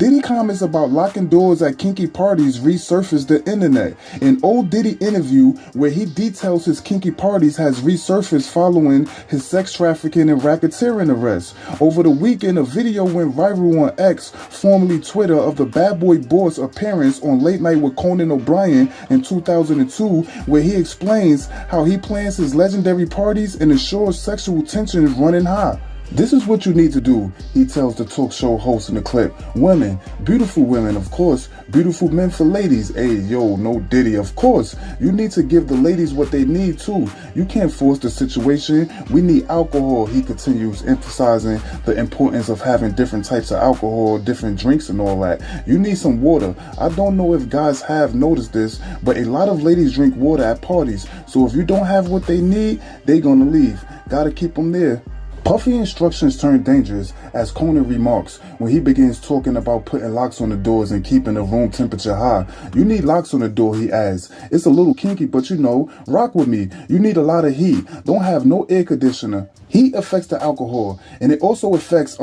Diddy comments about locking doors at kinky parties resurfaced the internet. An old Diddy interview where he details his kinky parties has resurfaced following his sex trafficking and racketeering arrest. Over the weekend, a video went viral on X, formerly Twitter, of the Bad Boy Boss appearance on Late Night with Conan O'Brien in 2002, where he explains how he plans his legendary parties and ensures sexual tension is running high. This is what you need to do, he tells the talk show host in the clip. Women, beautiful women, of course. Beautiful men for ladies. Hey, yo, no Diddy, of course. You need to give the ladies what they need too. You can't force the situation. We need alcohol, he continues, emphasizing the importance of having different types of alcohol, different drinks and all that. You need some water. I don't know if guys have noticed this, but a lot of ladies drink water at parties. So if you don't have what they need, they gonna leave. Gotta keep them there. Puffy instructions turn dangerous, as Conan remarks when he begins talking about putting locks on the doors and keeping the room temperature high. You need locks on the door, he adds. It's a little kinky, but you know, rock with me. You need a lot of heat. Don't have no air conditioner. Heat affects the alcohol, and it also affects,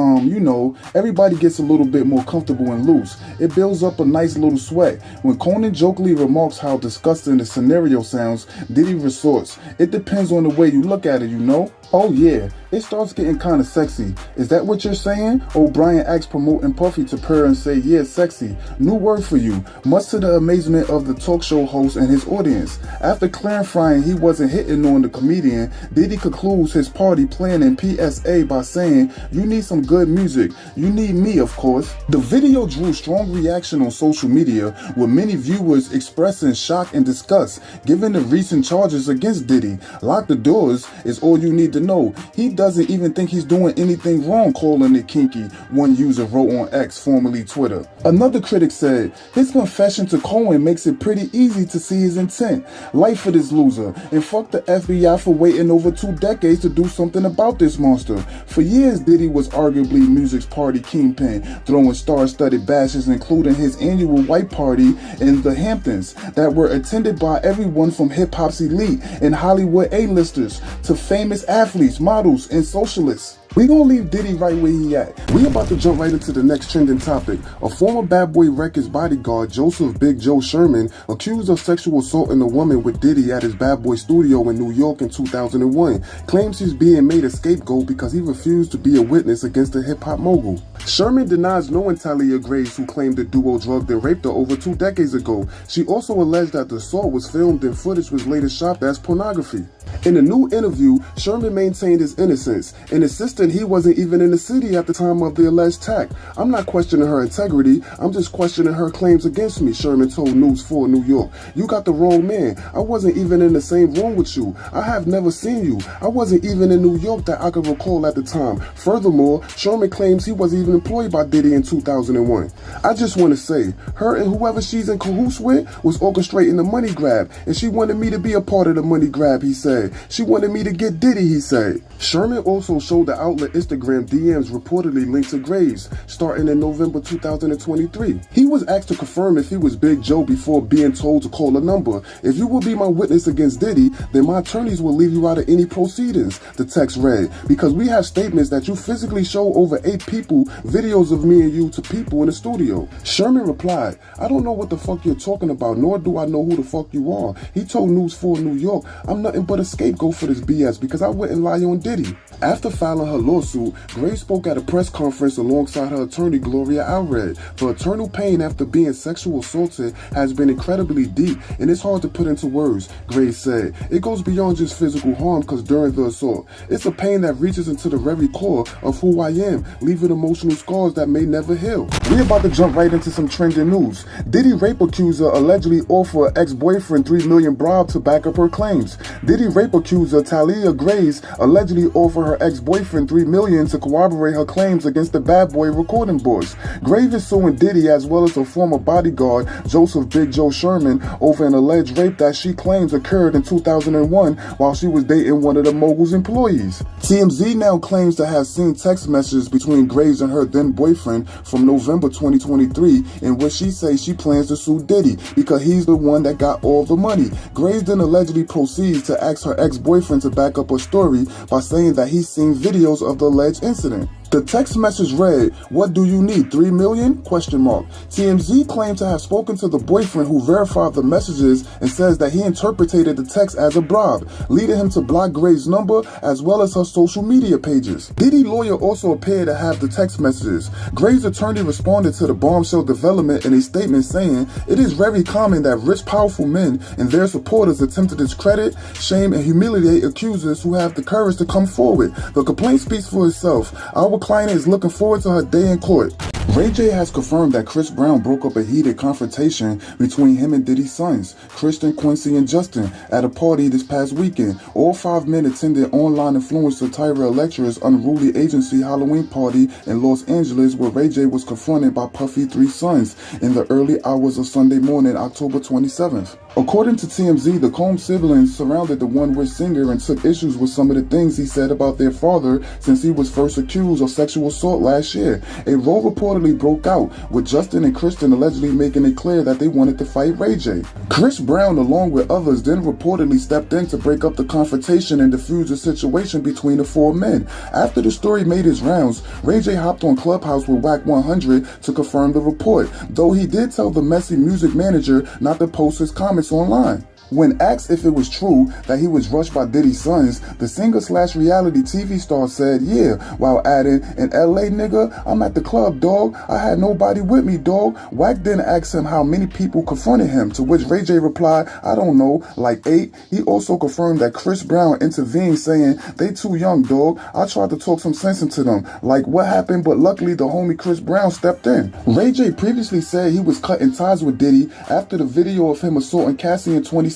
everybody gets a little bit more comfortable and loose. It builds up a nice little sweat. When Conan jokingly remarks how disgusting the scenario sounds, Diddy resorts. It depends on the way you look at it, you know? Oh yeah, it starts getting kind of sexy. Is that what you're saying? O'Brien asks, promoting Puffy to purr and say, yeah, sexy. New word for you, much to the amazement of the talk show host and his audience. After clarifying he wasn't hitting on the comedian, Diddy concludes his party planning PSA by saying, you need some good music. You need me, of course. The video drew strong reaction on social media, with many viewers expressing shock and disgust, given the recent charges against Diddy. Lock the doors is all you need to know. He doesn't even think he's doing anything wrong, calling it kinky, one user wrote on X, formerly Twitter. Another critic said, his confession to Cohen makes it pretty easy to see his intent. Life for this loser, and fuck the FBI for waiting over 2 decades to do something about this monster. For years, Diddy was arguably music's party kingpin, throwing star-studded bashes, including his annual white party in the Hamptons, that were attended by everyone from hip-hop's elite and Hollywood A-listers to famous athletes, models, and socialists. We gonna leave Diddy right where he at. We about to jump right into the next trending topic. A former Bad Boy Records bodyguard, Joseph Big Joe Sherman, accused of sexual assaulting a woman with Diddy at his Bad Boy studio in New York in 2001, claims he's being made a scapegoat because he refused to be a witness against the hip-hop mogul. Sherman denies knowing Talia Grace, who claimed the duo drugged and raped her over 2 decades ago. She also alleged that the assault was filmed and footage was later shopped as pornography. In a new interview, Sherman maintained his innocence and insisted he wasn't even in the city at the time of the alleged attack. I'm not questioning her integrity, I'm just questioning her claims against me, Sherman told News 4 New York. You got the wrong man. I wasn't even in the same room with you. I have never seen you. I wasn't even in New York that I could recall at the time. Furthermore, Sherman claims he wasn't even employed by Diddy in 2001. I just want to say, her and whoever she's in cahoots with was orchestrating the money grab, and she wanted me to be a part of the money grab, he said. She wanted me to get Diddy, he said. Sherman also showed the outlet Instagram DMs reportedly linked to Graves, starting in November 2023. He was asked to confirm if he was Big Joe before being told to call a number. If you will be my witness against Diddy, then my attorneys will leave you out of any proceedings, the text read, because we have statements that you physically show over 8 people videos of me and you to people in the studio. Sherman replied, I don't know what the fuck you're talking about, nor do I know who the fuck you are. He told News 4 New York, I'm nothing but a scapegoat for this BS because I wouldn't lie on Diddy. After filing her lawsuit, Grace spoke at a press conference alongside her attorney Gloria Allred. The eternal pain after being sexually assaulted has been incredibly deep, and it's hard to put into words, Grace said. It goes beyond just physical harm because during the assault, it's a pain that reaches into the very core of who I am, leaving emotional scars that may never heal. We're about to jump right into some trending news. Diddy rape accuser allegedly offered ex-boyfriend $3 million bribe to back up her claims. Diddy rape accuser Talia Grace allegedly offered her ex-boyfriend $3 million to corroborate her claims against the Bad Boy recording boss. Graves is suing Diddy as well as a former bodyguard, Joseph Big Joe Sherman, over an alleged rape that she claims occurred in 2001 while she was dating one of the mogul's employees. TMZ now claims to have seen text messages between Graves and her then boyfriend from November 2023 in which she says she plans to sue Diddy because he's the one that got all the money. Graves then allegedly proceeds to ask her ex-boyfriend to back up her story by saying that he's seen videos of the alleged incident. The text message read, "What do you need, 3 million? TMZ claimed to have spoken to the boyfriend who verified the messages and says that he interpreted the text as a bribe, leading him to block Gray's number as well as her social media pages. Diddy's lawyer also appeared to have the text messages. Gray's attorney responded to the bombshell development in a statement saying, "It is very common that rich, powerful men and their supporters attempt to discredit, shame, and humiliate accusers who have the courage to come forward. The complaint speaks for itself. Our client is looking forward to her day in court." Ray J has confirmed that Chris Brown broke up a heated confrontation between him and Diddy's sons, Christian, Quincy, and Justin, at a party this past weekend. All 5 men attended online influencer Tyra Electra's unruly agency Halloween party in Los Angeles, where Ray J was confronted by Puffy's 3 sons in the early hours of Sunday morning, October 27th. According to TMZ, the Combs siblings surrounded the one-wish singer and took issues with some of the things he said about their father since he was first accused of sexual assault last year. A row reportedly broke out, with Justin and Christian allegedly making it clear that they wanted to fight Ray J. Chris Brown, along with others, then reportedly stepped in to break up the confrontation and defuse the situation between the 4 men. After the story made its rounds, Ray J hopped on Clubhouse with Wack 100 to confirm the report, though he did tell the Messy Music manager not to post his comments online. When asked if it was true that he was rushed by Diddy's sons, the singer/reality TV star said, "Yeah," while adding, "In LA, nigga, I'm at the club, dog. I had nobody with me, dog." Wack then asked him how many people confronted him, to which Ray J replied, "I don't know, like 8. He also confirmed that Chris Brown intervened, saying, "They too young, dog. I tried to talk some sense into them, like what happened, but luckily the homie Chris Brown stepped in." Ray J previously said he was cutting ties with Diddy after the video of him assaulting Cassie in 2016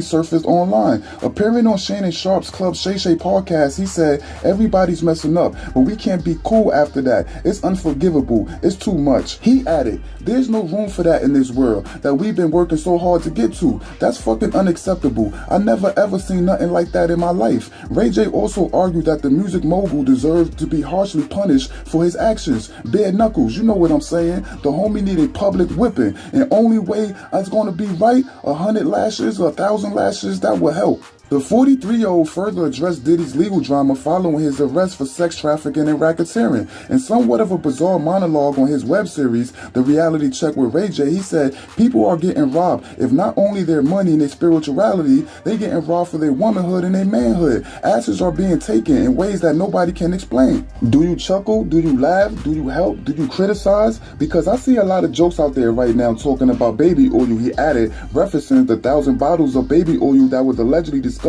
surfaced online. Appearing on Shannon Sharp's Club Shay Shay podcast, he said, "Everybody's messing up, but we can't be cool after that. It's unforgivable. It's too much." He added, "There's no room for that in this world that we've been working so hard to get to. That's fucking unacceptable. I never ever seen nothing like that in my life." Ray J also argued that the music mogul deserved to be harshly punished for his actions. Bare knuckles, you know what I'm saying? The homie needed public whipping, and only way it's gonna be right, 100 lashes or 1,000 lashes, that will help. The 43-year-old further addressed Diddy's legal drama following his arrest for sex trafficking and racketeering. In somewhat of a bizarre monologue on his web series, The Reality Check with Ray J, he said, "People are getting robbed if not only their money and their spirituality, they getting robbed for their womanhood and their manhood. Asses are being taken in ways that nobody can explain." Do you chuckle? Do you laugh? Do you help? Do you criticize? Because I see a lot of jokes out there right now talking about baby oil, he added, referencing the 1,000 bottles of baby oil that was allegedly discovered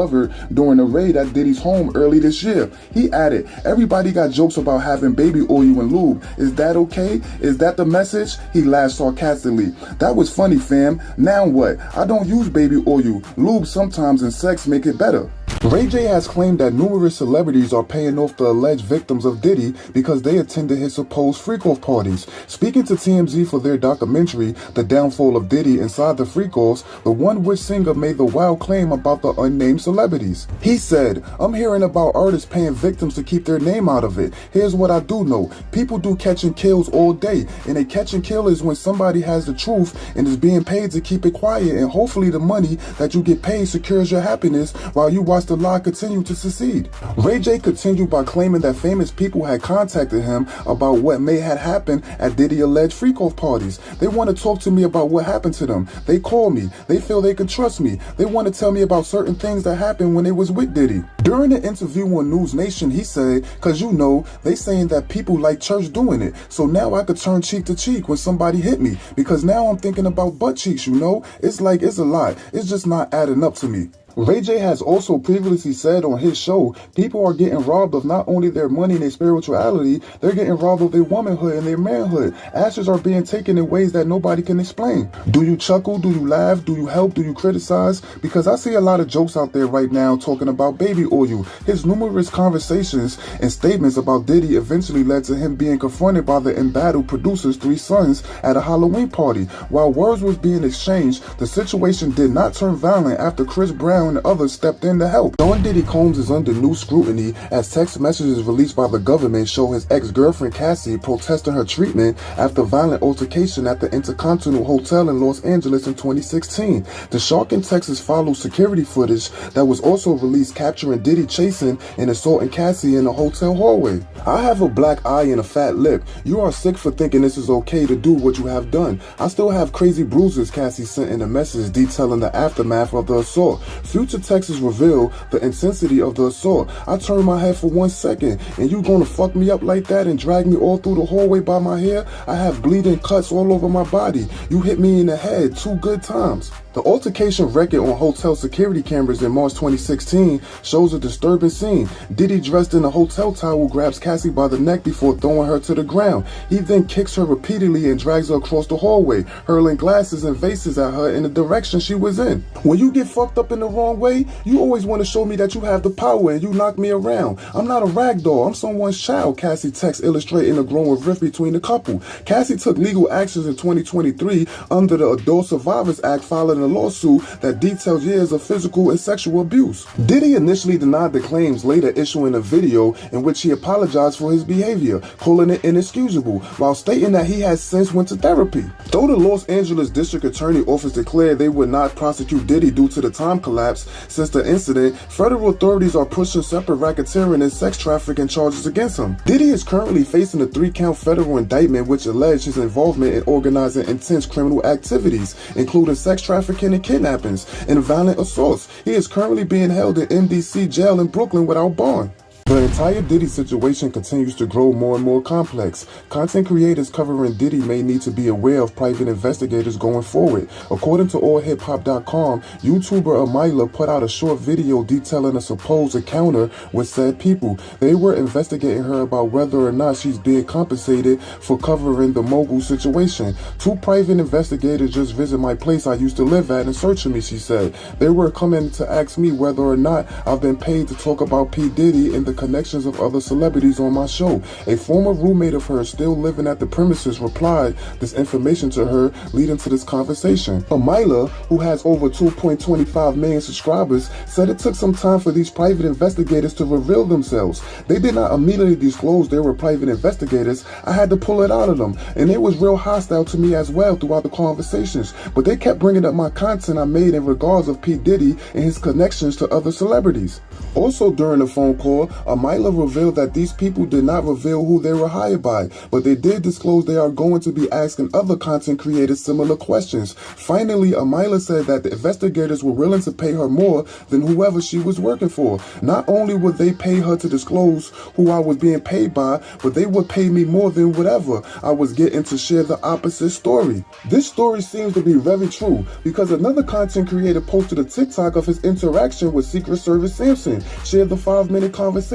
during a raid at Diddy's home early this year. He added, "Everybody got jokes about having baby oil and lube. Is that okay? Is that the message?" He laughed sarcastically. "That was funny, fam. Now what? I don't use baby oil. Lube sometimes and sex make it better." Ray J has claimed that numerous celebrities are paying off the alleged victims of Diddy because they attended his supposed freak-off parties. Speaking to TMZ for their documentary, The Downfall of Diddy Inside the Freak-Offs, the one-wish singer made the wild claim about the unnamed celebrities. He said, "I'm hearing about artists paying victims to keep their name out of it. Here's what I do know. People do catch and kills all day, and a catch and kill is when somebody has the truth and is being paid to keep it quiet, and hopefully the money that you get paid secures your happiness while you watch the lie continue to succeed." Ray J continued by claiming that famous people had contacted him about what may have happened at Diddy alleged freak-off parties. "They want to talk to me about what happened to them. They call me. They feel they can trust me. They want to tell me about certain things that happened when they was with Diddy." During an interview on News Nation, he said, "'Cause you know, they saying that people like church doing it. So now I could turn cheek to cheek when somebody hit me, because now I'm thinking about butt cheeks, you know? It's like, it's a lot. It's just not adding up to me." Ray J has also previously said on his show, people are getting robbed of not only their money and their spirituality, they're getting robbed of their womanhood and their manhood. Ashes are being taken in ways that nobody can explain. Do you chuckle? Do you laugh? Do you help? Do you criticize? Because I see a lot of jokes out there right now talking about baby oil. His numerous conversations and statements about Diddy eventually led to him being confronted by the embattled producer's 3 sons at a Halloween party. While words was being exchanged, the situation did not turn violent after Chris Brown ground and others stepped in to help. Sean Diddy Combs is under new scrutiny as text messages released by the government show his ex-girlfriend Cassie protesting her treatment after violent altercation at the Intercontinental Hotel in Los Angeles in 2016. The shocking Texas follows security footage that was also released capturing Diddy chasing and assaulting Cassie in a hotel hallway. I have a black eye and a fat lip. You are sick for thinking this is okay to do what you have done. I still have crazy bruises, Cassie sent in a message detailing the aftermath of the assault. Future texts reveal the intensity of the assault. I turned my head for 1 second and you gonna fuck me up like that and drag me all through the hallway by my hair? I have bleeding cuts all over my body. You hit me in the head 2 good times. The altercation record on hotel security cameras in March 2016 shows a disturbing scene. Diddy, dressed in a hotel towel, grabs Cassie by the neck before throwing her to the ground. He then kicks her repeatedly and drags her across the hallway, hurling glasses and vases at her in the direction she was in. When you get fucked up in the wrong way, you always want to show me that you have the power and you knock me around. I'm not a rag doll, I'm someone's child, Cassie texts, illustrating a growing rift between the couple. Cassie took legal actions in 2023 under the Adult Survivors Act, following a lawsuit that details years of physical and sexual abuse. Diddy initially denied the claims, later issuing a video in which he apologized for his behavior, calling it inexcusable, while stating that he has since went to therapy. Though the Los Angeles District Attorney Office declared they would not prosecute Diddy due to the time collapse since the incident, federal authorities are pushing separate racketeering and sex trafficking charges against him. Diddy is currently facing a 3-count federal indictment which alleged his involvement in organizing intense criminal activities, including sex trafficking and kidnappings and violent assaults. He is currently being held in MDC jail in Brooklyn without bond. The entire Diddy situation continues to grow more and more complex. Content creators covering Diddy may need to be aware of private investigators going forward. According to allhiphop.com, YouTuber Amila put out a short video detailing a supposed encounter with said people. They were investigating her about whether or not she's being compensated for covering the mogul situation. 2 private investigators just visit my place I used to live at and searching me, she said. They were coming to ask me whether or not I've been paid to talk about P. Diddy and the connections of other celebrities on my show. A former roommate of hers still living at the premises replied this information to her, leading to this conversation. Amila, who has over 2.25 million subscribers, said it took some time for these private investigators to reveal themselves. They did not immediately disclose they were private investigators. I had to pull it out of them, and it was real hostile to me as well throughout the conversations, but they kept bringing up my content I made in regards of P. Diddy and his connections to other celebrities. Also during the phone call, Amila revealed that these people did not reveal who they were hired by, but they did disclose they are going to be asking other content creators similar questions. Finally, Amila said that the investigators were willing to pay her more than whoever she was working for. Not only would they pay her to disclose who I was being paid by, but they would pay me more than whatever I was getting to share the opposite story. This story seems to be very true because another content creator posted a TikTok of his interaction with Secret Service Samson, shared the 5-minute conversation,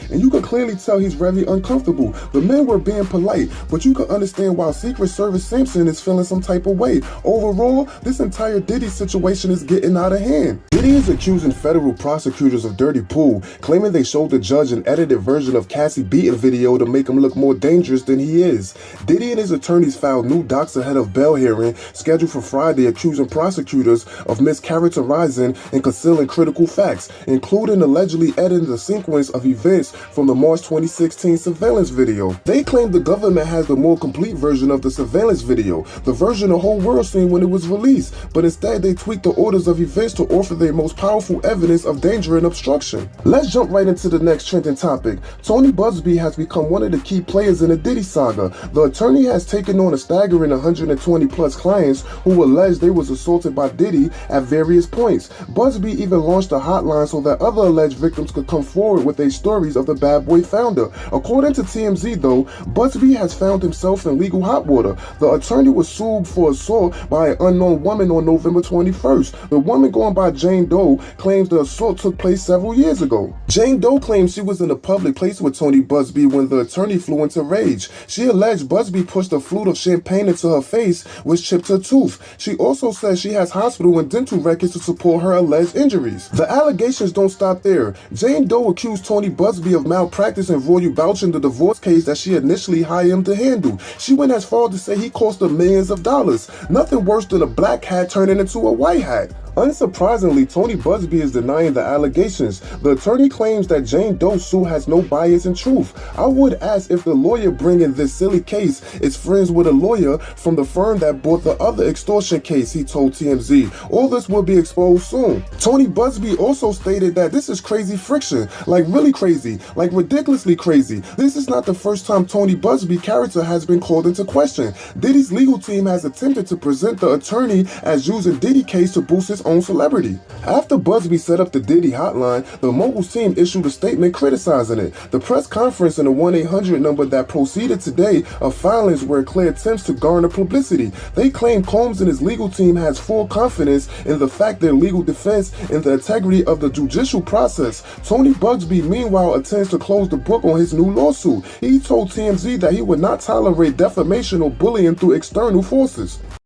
and you could clearly tell he's very uncomfortable. The men were being polite, but you could understand why Secret Service Samson is feeling some type of way. Overall, this entire Diddy situation is getting out of hand. Diddy is accusing federal prosecutors of dirty pool, claiming they showed the judge an edited version of Cassie beating video to make him look more dangerous than he is. Diddy and his attorneys filed new docs ahead of bail hearing scheduled for Friday, accusing prosecutors of mischaracterizing and concealing critical facts, including allegedly editing the sequence of events from the March 2016 surveillance video. They claim the government has the more complete version of the surveillance video, the version the whole world seen when it was released, but instead they tweaked the orders of events to offer their most powerful evidence of danger and obstruction. Let's jump right into the next trending topic. Tony Busby has become one of the key players in the Diddy saga. The attorney has taken on a staggering 120 plus clients who allege they was assaulted by Diddy at various points. Busby even launched a hotline so that other alleged victims could come forward with their stories of the bad boy founder. According to TMZ though, Busby has found himself in legal hot water. The attorney was sued for assault by an unknown woman on November 21st. The woman, going by Jane Doe, claims the assault took place several years ago. Jane Doe claims she was in a public place with Tony Busby when the attorney flew into rage. She alleged Busby pushed a flute of champagne into her face, which chipped her tooth. She also says she has hospital and dental records to support her alleged injuries. The allegations don't stop there. Jane Doe accused Tony Busby of malpractice and royal vouching the divorce case that she initially hired him to handle. She went as far to say he cost her millions of dollars. Nothing worse than a black hat turning into a white hat. Unsurprisingly, Tony Buzbee is denying the allegations. The attorney claims that Jane Doe's suit has no bias and truth. I would ask if the lawyer bringing this silly case is friends with a lawyer from the firm that bought the other extortion case, he told TMZ. All this will be exposed soon. Tony Buzbee also stated that this is crazy friction, like really crazy, like ridiculously crazy. This is not the first time Tony Buzbee's character has been called into question. Diddy's legal team has attempted to present the attorney as using Diddy case to boost his own celebrity. After Buzbee set up the Diddy hotline, the Mogul's team issued a statement criticizing it. The press conference and the 1-800 number that proceeded today are filings where clear attempts to garner publicity. They claim Combs and his legal team has full confidence in the fact their legal defense and the integrity of the judicial process. Tony Buzbee, meanwhile, intends to close the book on his new lawsuit. He told TMZ that he would not tolerate defamation or bullying through external forces.